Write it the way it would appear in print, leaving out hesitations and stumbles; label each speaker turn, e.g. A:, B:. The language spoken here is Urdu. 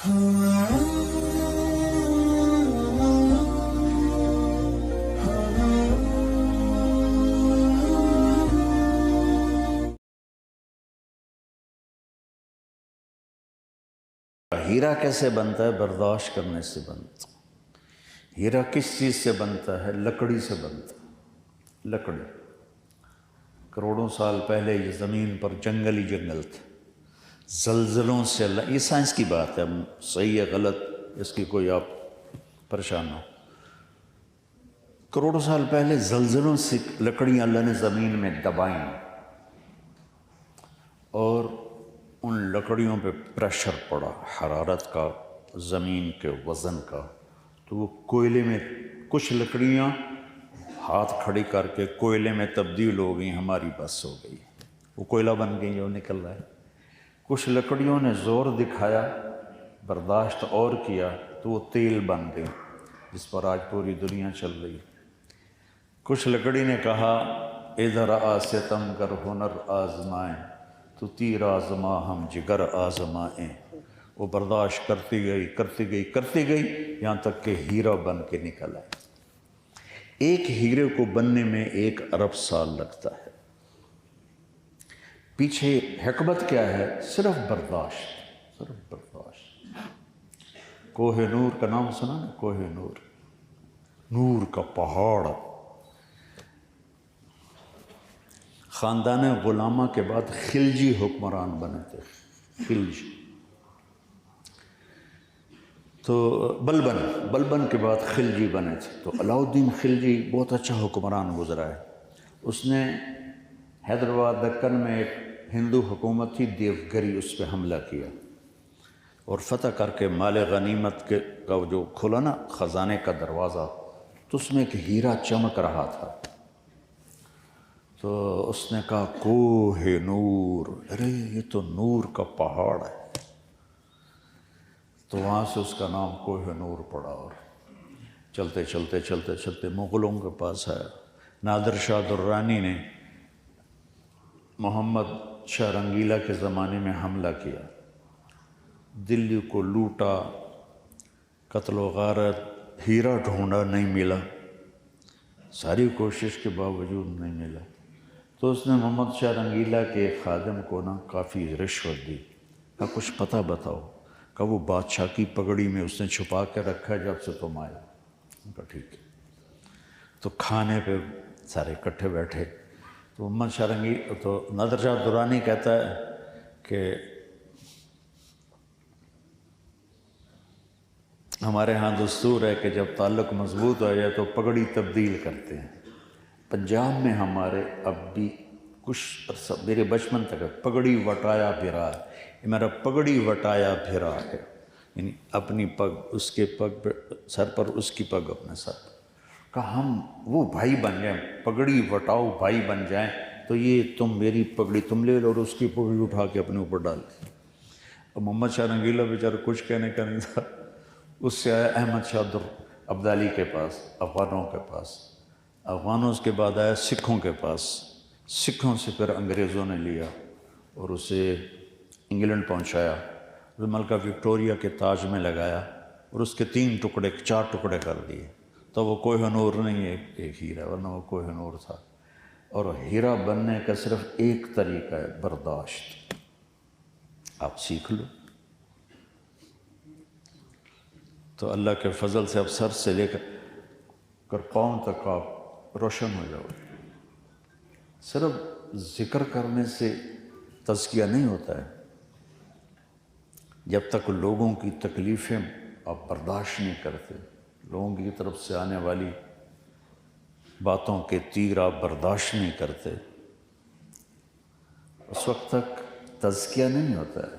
A: ہیرا کیسے بنتا ہے؟ برداشت کرنے سے بنتا ہے۔ ہیرا کس چیز سے بنتا ہے؟ لکڑی سے بنتا ہے۔ لکڑی کروڑوں سال پہلے یہ زمین پر جنگل ہی جنگل تھا، زلزلوں سے اللہ، یہ سائنس کی بات ہے، صحیح ہے غلط اس کی کوئی آپ پریشان ہو۔ کروڑوں سال پہلے زلزلوں سے لکڑیاں اللہ نے زمین میں دبائیں اور ان لکڑیوں پہ پریشر پڑا حرارت کا، زمین کے وزن کا، تو وہ کوئلے میں، کچھ لکڑیاں ہاتھ کھڑی کر کے کوئلے میں تبدیل ہو گئیں، ہماری بس ہو گئی، وہ کوئلہ بن گئی جو نکل رہا ہے۔ کچھ لکڑیوں نے زور دکھایا، برداشت اور کیا تو وہ تیل بن گئی جس پر آج پوری دنیا چل رہی ہے۔ کچھ لکڑی نے کہا ادھر آ ستم کر ہنر آزمائیں، تو تیر آزما ہم جگر آزمائیں۔ وہ برداشت کرتی گئی کرتی گئی کرتی گئی یہاں تک کہ ہیرا بن کے نکل آئے۔ ایک ہیرے کو بننے میں 1 ارب سال لگتا ہے۔ پیچھے حکمت کیا ہے؟ صرف برداشت، صرف برداشت۔ کوہ نور کا نام سنا نا؟ کوہ نور، نور کا پہاڑ۔ خاندان غلامہ کے بعد خلجی حکمران بنے تھے، خلجی، تو بلبن کے بعد خلجی بنے تھے۔ تو علاء الدین خلجی بہت اچھا حکمران گزرا ہے۔ اس نے حیدرآباد دکن میں ایک ہندو حکومت تھی دیوگری، اس پہ حملہ کیا اور فتح کر کے مال غنیمت کا جو کھلا نا خزانے کا دروازہ، تو اس میں ایک ہیرا چمک رہا تھا۔ تو اس نے کہا کوہ نور، ارے یہ تو نور کا پہاڑ ہے۔ تو وہاں سے اس کا نام کوہ نور پڑا، اور چلتے چلتے چلتے چلتے مغلوں کے پاس آیا۔ نادر شاہ درانی نے محمد شاہ رنگیلا کے زمانے میں حملہ کیا، دلی کو لوٹا، قتل و غارت، ہیرا ڈھونڈا نہیں ملا، ساری کوشش کے باوجود نہیں ملا۔ تو اس نے محمد شاہ رنگیلا کے ایک خادم کو نا کافی رشوت دی، کہا کچھ پتہ بتاؤ، کہا وہ بادشاہ کی پگڑی میں اس نے چھپا کے رکھا ہے جب سے تم آئے۔ کہا ٹھیک ہے۔ تو کھانے پہ سارے اکٹھے بیٹھے، تو محمد شاہ رنگیلا، تو نادر شاہ درانی کہتا ہے کہ ہمارے ہاں دستور ہے کہ جب تعلق مضبوط ہو جائے تو پگڑی تبدیل کرتے ہیں۔ پنجاب میں ہمارے اب بھی کچھ عرصہ، میرے بچپن تک پگڑی وٹایا پھرا ہے، یہ میرا پگڑی وٹایا پھرا ہے، یعنی اپنی پگ اس کے پگ پہ، سر پر اس کی پگ اپنے سر پر۔ کہا ہم وہ بھائی بن جائیں، پگڑی وٹاؤ بھائی بن جائیں، تو یہ تم میری پگڑی تم لے لو اور اس کی پگڑی اٹھا کے اپنے اوپر ڈال دی۔ اور محمد شاہ رنگیلا بیچارہ کچھ کہنے کا نہیں تھا، اس سے آیا احمد شاہ ابدالی کے پاس، افغانوں کے پاس، افغانوں کے بعد آیا سکھوں کے پاس، سکھوں سے پھر انگریزوں نے لیا اور اسے انگلینڈ پہنچایا، ملکہ وکٹوریہ کے تاج میں لگایا اور اس کے 3 ٹکڑے 4 ٹکڑے کر دیے۔ تو وہ کوہ نور نہیں ہے، ایک ہیرا، ورنہ وہ کوہ نور تھا۔ اور ہیرا بننے کا صرف ایک طریقہ ہے، برداشت۔ آپ سیکھ لو تو اللہ کے فضل سے اب سر سے لے کر پاؤں تک آپ روشن ہو جاؤ۔ صرف ذکر کرنے سے تزکیہ نہیں ہوتا ہے، جب تک لوگوں کی تکلیفیں آپ برداشت نہیں کرتے، لوگوں کی طرف سے آنے والی باتوں کے تیر آپ برداشت نہیں کرتے، اس وقت تک تزکیہ نہیں ہوتا ہے۔